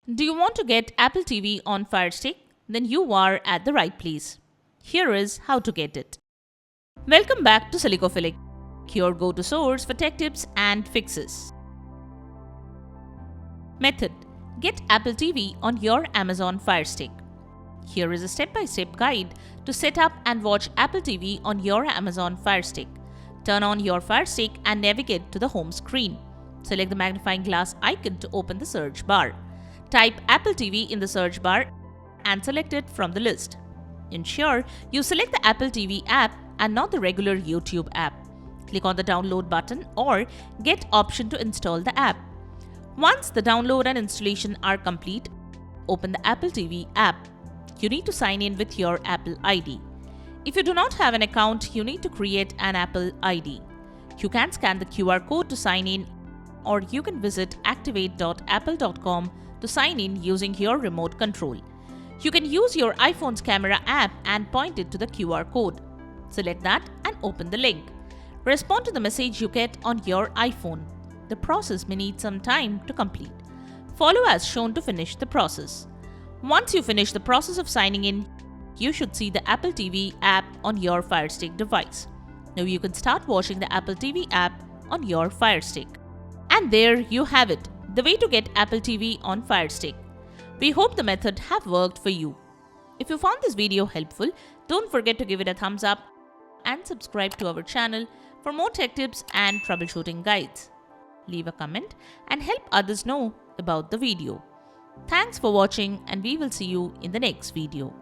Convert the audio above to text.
Do you want to get Apple TV on Fire Stick? Then you are at the right place. Here is how to get it. Welcome back to Silicophilic, your go-to source for tech tips and fixes. Method: get Apple TV on your Amazon Fire Stick. Here is a step-by-step guide to set up and watch Apple TV on your Amazon Fire Stick. Turn on your Fire Stick and navigate to the home screen. Select the magnifying glass icon to open the search bar. Type Apple TV in the search bar and select it from the list. Ensure you select the Apple TV app and not the regular YouTube app. Click on the download button or get option to install the app. Once the download and installation are complete, open the Apple TV app. You need to sign in with your Apple ID. If you do not have an account, you need to create an Apple ID. You can scan the QR code to sign in, or you can visit activate.apple.com to sign in using your remote control. You can use your iPhone's camera app and point it to the QR code. Select that and open the link. Respond to the message you get on your iPhone. The process may need some time to complete. Follow as shown to finish the process. Once you finish the process of signing in, you should see the Apple TV app on your Fire Stick device. Now you can start watching the Apple TV app on your Fire Stick. And there you have it, the way to get Apple TV on Fire Stick. We hope the method have worked for you. If you found this video helpful, don't forget to give it a thumbs up and subscribe to our channel for more tech tips and troubleshooting guides. Leave a comment and help others know about the video. Thanks for watching, and we will see you in the next video.